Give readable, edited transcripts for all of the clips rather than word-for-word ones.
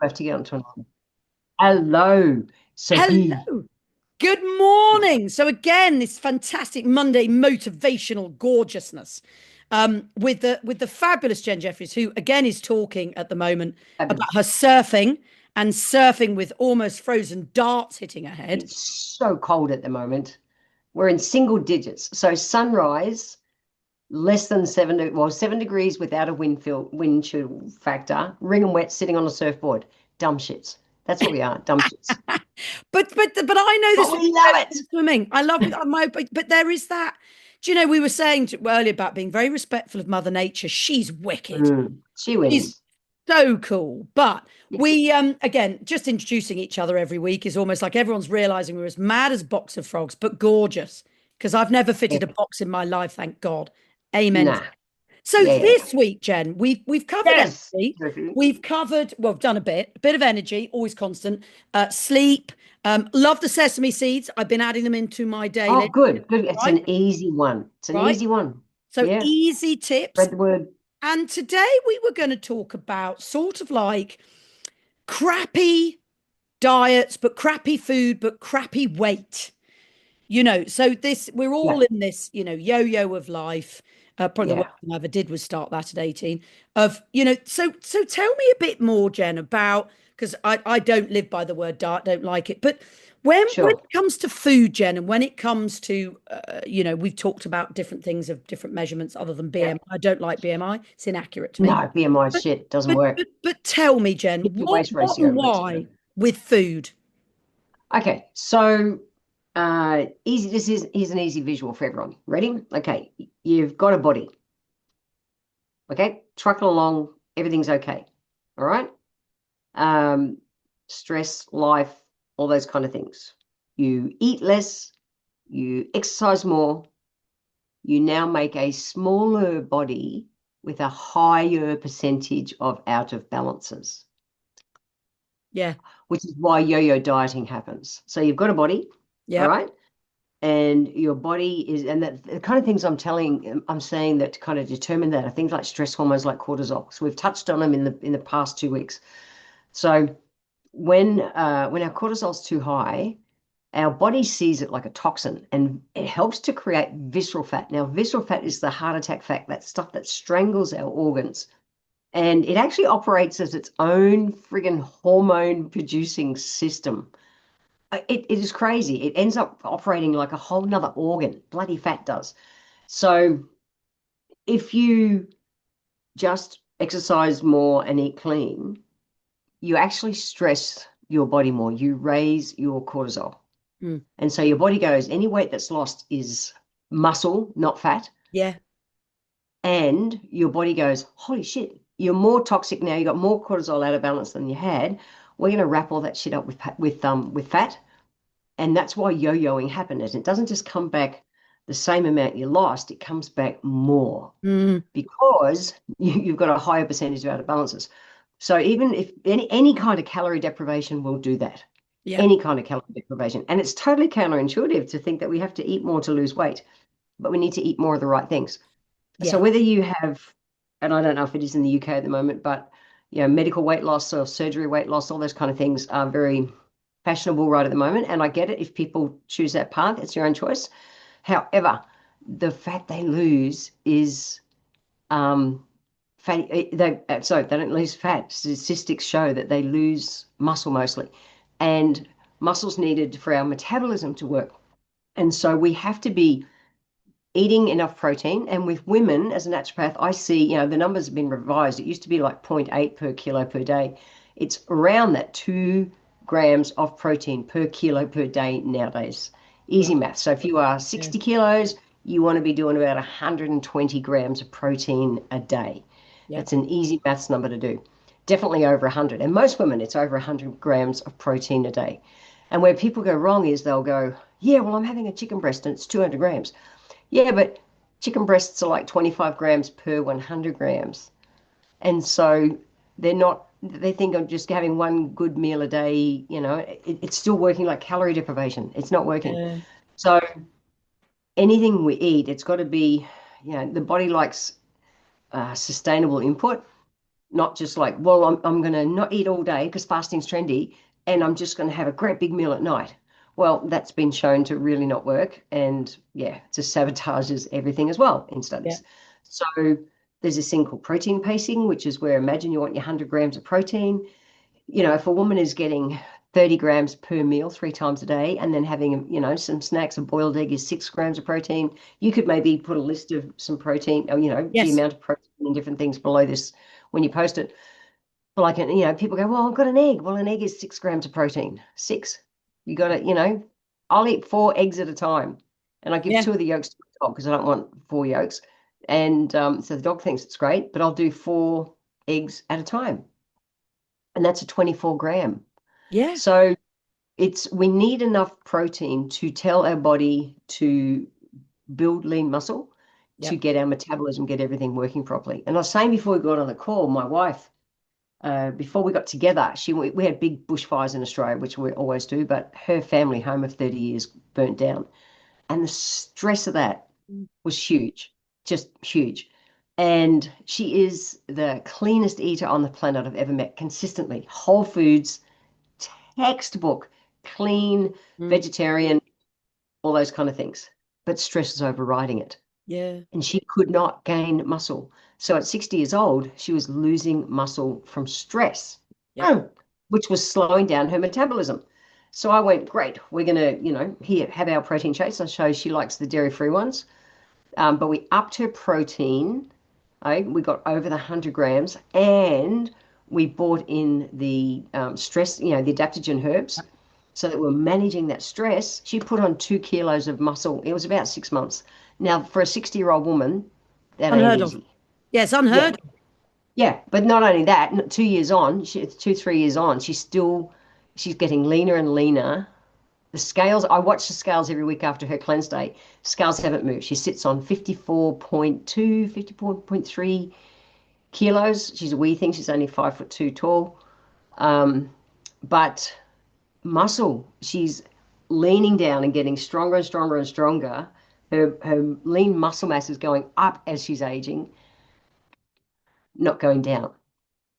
have to get onto another. Hello, Sophie. Hello. Good morning. So again, this fantastic Monday motivational gorgeousness with the fabulous Jen Jeffries, who again is talking at the moment about Fabulous. her surfing and surfing with almost frozen darts hitting her head. It's so cold at the moment. We're in single digits. So sunrise, less than 7 degrees without a wind chill factor. Wring and wet, sitting on a surfboard. Dumb shits. That's what we are. Dumb shits. But I know But this we love it. from swimming. I love my but there is that. Do you know we were saying earlier about being very respectful of Mother Nature? She's wicked. She She's wins. so cool. But Yeah. we again, just introducing each other every week is almost like everyone's realizing we're as mad as a box of frogs, but gorgeous. Because I've never fitted a Epic. box in my life, thank God. Amen. Nah. So Yeah, yeah, yeah. this week, Jen, we've covered Yes, energy. Sophie. We've covered, well, we've done a bit of energy, always constant. Sleep. Love the sesame seeds. I've been adding them into my Oh, daily, good, good. It's right? an easy one. It's an Right. easy one. So Yeah. easy tips. Spread the word. And today we were going to talk about sort of like crappy diets, but crappy food, but crappy weight. So this we're Yeah, all in this, yo-yo of life. Probably the yeah. worst thing I ever did was start that at 18. So tell me a bit more, Jen, about because I don't live by the word diet, don't like it. But when Sure. it comes to food, Jen, and when it comes to we've talked about different things of different measurements other than Yeah. BMI. I don't like BMI. It's inaccurate to me. No, BMI But shit doesn't but work. but tell me, Jen, Hip to what waist what and ratio works better. why with food? Okay, so easy. Here's an easy visual for everyone. Ready? Okay, you've got a body. Okay, trucking along, everything's okay. All right. Um, Stress, life, all those kind of things. You eat less, you exercise more, you now make a smaller body with a higher percentage of out of balances, Yeah, which is why yo-yo dieting happens. So you've got a body, all yep, right? And your body is, and that the kind of things I'm saying that to kind of determine that are things like stress hormones like cortisol. So we've touched on them in the past 2 weeks. So when our cortisol's too high, our body sees it like a toxin and it helps to create visceral fat. Now, visceral fat is the heart attack fat, that stuff that strangles our organs. And it actually operates as its own friggin' hormone producing system. It is crazy. It ends up operating like a whole nother organ. Bloody fat does. So if you just exercise more and eat clean, you actually stress your body more. You raise your cortisol. mm, And so your body goes, any weight that's lost is muscle, not fat. yeah, And your body goes, holy shit, you're more toxic now. You got more cortisol out of balance than you had. We're going to wrap all that shit up with fat. And that's why yo-yoing happens. It doesn't just come back the same amount you lost, it comes back more mm, because you've got a higher percentage of out of balances. So even if any kind of calorie deprivation will do that, yeah, any kind of calorie deprivation. And it's totally counterintuitive to think that we have to eat more to lose weight, but we need to eat more of the right things. So yeah, whether you have, and I don't know if it is in the UK at the moment, but medical weight loss or surgery weight loss, all those kind of things are very fashionable right at the moment. And I get it. If people choose that path, it's your own choice. However, the fat they lose is fatty. Sorry, they don't lose fat. Statistics show that they lose muscle mostly, and muscle's needed for our metabolism to work. And so we have to be eating enough protein. And with women, as a naturopath, I see, the numbers have been revised. It used to be like zero 0.8 per kilo per day. It's around that 2 grams of protein per kilo per day nowadays. Easy right, math. So if you are yeah, 60 kilos, you want to be doing about 120 grams of protein a day. yeah, That's an easy maths number to do. Definitely over 100. And most women, it's over 100 grams of protein a day. And where people go wrong is they'll go, yeah, well, I'm having a chicken breast and it's 200 grams. Yeah, but chicken breasts are like 25 grams per 100 grams. And so they think I'm just having one good meal a day, it's still working like calorie deprivation. It's not working. yeah, So anything we eat, it's got to be, the body likes sustainable input. not just like, well, I'm going to not eat all day because fasting's trendy, and I'm just going to have a great big meal at night. Well, that's been shown to really not work. And yeah, it just sabotages everything as well in Yeah. studies. So there's this thing called protein pacing, which is where imagine you want your 100 grams of protein. If a woman is getting 30 grams per meal 3 times a day and then having, some snacks, a boiled egg is 6 grams of protein, you could maybe put a list of some protein or, the Yes. amount of protein and different things below this when you post it. Like, people go, well, I've got an egg. Well, an egg is 6 grams of protein. Six. You got to, I'll eat 4 eggs at a time. And I give Yeah. 2 of the yolks to the dog because I don't want 4 yolks. And so the dog thinks it's great, but I'll do 4 eggs at a time. And that's a 24 gram. Yeah. So we need enough protein to tell our body to build lean muscle, to Yep. get our metabolism, get everything working properly. And I was saying before we got on the call, my wife, before we got together, we had big bushfires in Australia, which we always do, but her family home of 30 years burnt down. And the stress of that was huge, just huge. And she is the cleanest eater on the planet I've ever met, consistently. Whole foods, textbook, clean, Mm. vegetarian, all those kind of things. But stress is overriding it. Yeah. And she could not gain muscle. So at 60 years old, she was losing muscle from stress, Yep. which was slowing down her metabolism. So I went, great, we're going to, here, have our protein shakes. I show she likes the dairy-free ones. But we upped her protein. We got over the 100 grams and we bought in the stress, the adaptogen herbs so that we're managing that stress. She put on 2 kilos of muscle. It was about 6 months. Now, for a 60-year-old woman, that ain't Unheard of. easy. Yes, Yeah, unheard of. yeah. But not only that, 2 years on, 3 years on, she's getting leaner and leaner. The scales, I watch the scales every week after her cleanse day. Scales haven't moved. She sits on 54.2, 54.3 kilos. She's a wee thing. She's only 5'2" tall. Um, but muscle, she's leaning down and getting stronger and stronger and stronger. Her lean muscle mass is going up as she's aging, not going down.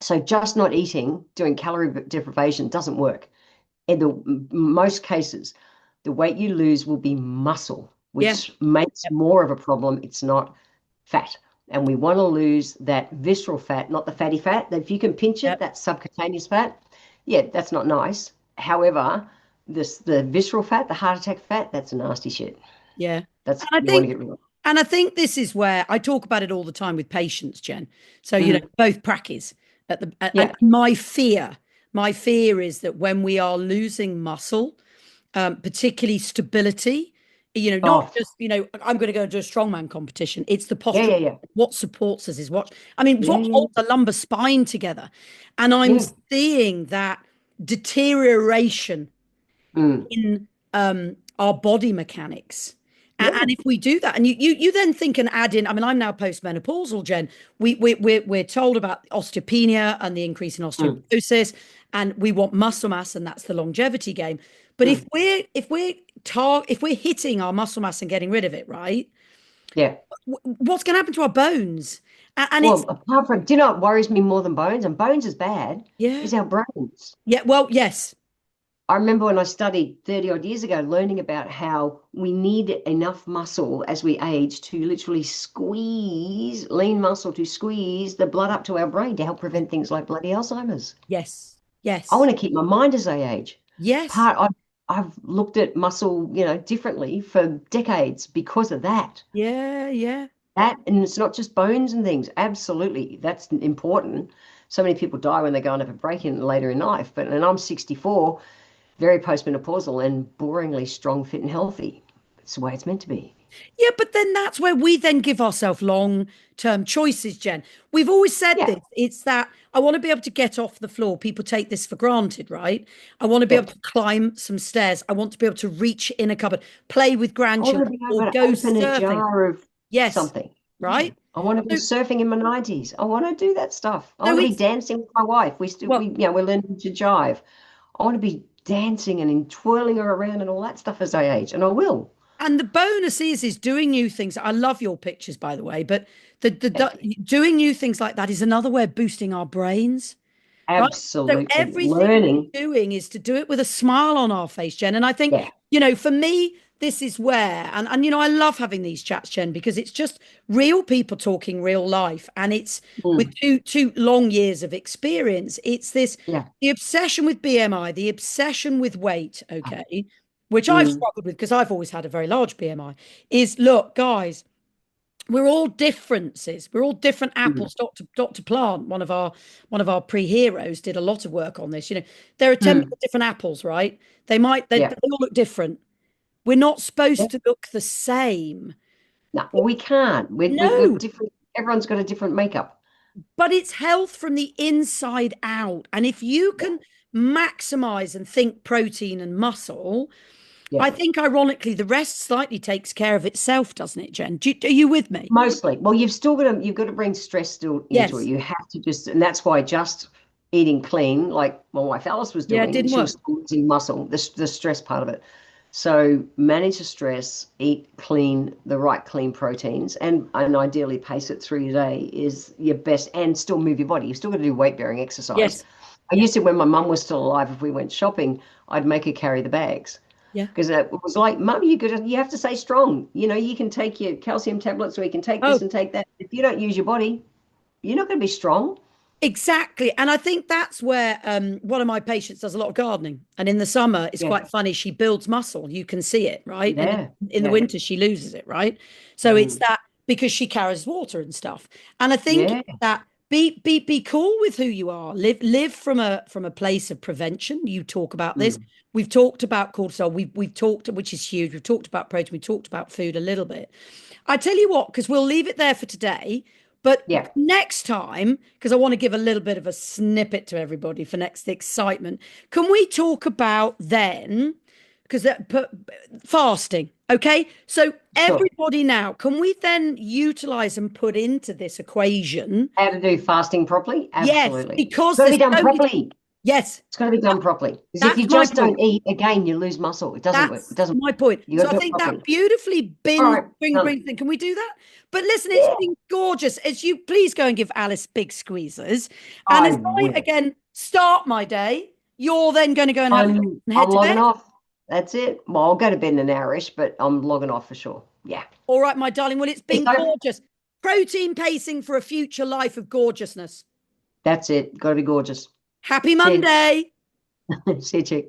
So just not eating, doing calorie deprivation doesn't work. In most cases, the weight you lose will be muscle, Yeah. which makes Yep. more of a problem. It's not fat. And we want to lose that visceral fat, not the fatty fat. That if you can pinch it, Yep. that subcutaneous fat, yeah, that's not nice. However, the visceral fat, the heart attack fat, that's nasty shit. Yeah. That's And I you want to think get rid of. And I think this is where I talk about it all the time with patients, Jen. So, Mm, both practice and yeah. my fear is that when we are losing muscle, particularly stability, not Oh, just, I'm going to go do a strongman competition. It's the yeah, posture. yeah, yeah, What supports us is I mean, yeah, what yeah, holds a lumbar spine together? And I'm yeah. seeing that deterioration Mm, in our body mechanics. And yeah. if we do that, and you then think and add in, I mean, I'm now postmenopausal, Jen. We're told about osteopenia and the increase in Mm, osteoporosis, and we want muscle mass, and that's the longevity game. But if mm, we're hitting our muscle mass and getting rid of it, right? yeah. What's going to happen to our bones? And it's Well, apart from, do you know what worries me more than bones? And bones is bad, yeah, is our brains. yeah. Well, yes, I remember when I studied 30 odd years ago, learning about how we need enough muscle as we age to literally squeeze, lean muscle to squeeze the blood up to our brain to help prevent things like bloody Alzheimer's. yes, I yes, want to keep my mind as I age. yes, Part I've looked at muscle, differently for decades because of that. yeah, yeah. That, and it's not just bones and things. Absolutely, that's important. So many people die when they go and have a break in later in life. And I'm 64, very postmenopausal and boringly strong, fit, and healthy. It's the way it's meant to be. Yeah, but then that's where we then give ourselves long-term choices, Jen. We've always said Yeah, this. It's that I want to be able to get off the floor. People take this for granted, right? I want to be yeah. able to climb some stairs. I want to be able to reach in a cupboard, play with I want to grandchildren, be or able to go open a surfing. jar of Yes, something. Yeah. right? I want to go So, surfing in my 90s. I want to do that stuff. I so want to be it's dancing with my wife. well, We're learning to jive. I want to be dancing and twirling her around and all that stuff as I age, and I will. And the bonus is doing new things. I love your pictures, by the way, but Thank you. doing new things like that is another way of boosting our brains, right? So Absolutely. everything Learning. we're doing is to do it with a smile on our face, Jen. And I think, Yeah. for me, this is where, and I love having these chats, Jen, because it's just real people talking real life, and it's with Mm. two long years of experience. It's this Yeah. the obsession with BMI, the obsession with weight, okay, which I've Mm. struggled with because I've always had a very large BMI. Is look, guys, we're all differences. We're all different Mm. apples. Dr. Plant, one of our pre-heroes, did a lot of work on this. There are 10 million Mm. different apples, right? They Yeah. all look different. We're not Yeah. supposed to look the same. No, well, we can't. We've got No, different, everyone's got a different makeup. but it's health from the inside out. And if you Yeah. can maximize and think protein and muscle, Yeah. I think ironically the rest slightly takes care of itself, doesn't it, Jen? Are you with me? Mostly. Well, you've got to bring stress still into it. Yes. You have to just, and that's why just eating clean, like my wife Alice was Yeah, it doing, didn't she work. was still losing muscle, the stress part of it. So manage the stress, eat clean, the right clean proteins, and ideally pace it through your day is your best, and still move your body. You've still got to do weight bearing exercise. Yes. I Yeah. used to, when my mum was still alive, if we went shopping, I'd make her carry the bags. Yeah. Because it was like, Mum, you have to stay strong. You can take your calcium tablets or you can take this Oh, and take that. If you don't use your body, you're not going to be strong. exactly. And I think that's where one of my patients does a lot of gardening. And in the summer, it's Yeah, quite funny. She builds muscle. You can see it, right? And yeah, in the yeah, winter, she loses it, right? So it's mm, that because she carries water and stuff. And I think yeah, that be cool with who you are. Live from a place of prevention. You talk about this. mm, We've talked about cortisol. We've talked, which is huge. We've talked about protein. We talked about food a little bit. I tell you what, because we'll leave it there for today. But yeah. next time, because I want to give a little bit of a snippet to everybody for next excitement, can we talk about then? Because that fasting, okay? So Sure. everybody now, can we then utilize and put into this equation? How to do fasting properly? Yes, Absolutely. It's because got to there's be done so many. properly. Yes, It's got to be done properly. Because if that's you my just point. don't eat, again, you lose muscle. It doesn't work. It That's doesn't my work. point. You got So to I do it think that properly. beautifully All bin right, bring done. bring thing. Can we do that? But listen, it's Yeah, been gorgeous. As you please go and give Alice big squeezes. And I as I will. again start my day, you're then going to go and have a and head I'm to logging bed. off. That's it. Well, I'll go to bed in an hourish, but I'm logging off for sure. Yeah. All right, my darling. Well, it's been So gorgeous. Protein pacing for a future life of gorgeousness. that's it. Got to be gorgeous. Happy See Monday. you. See you, chick.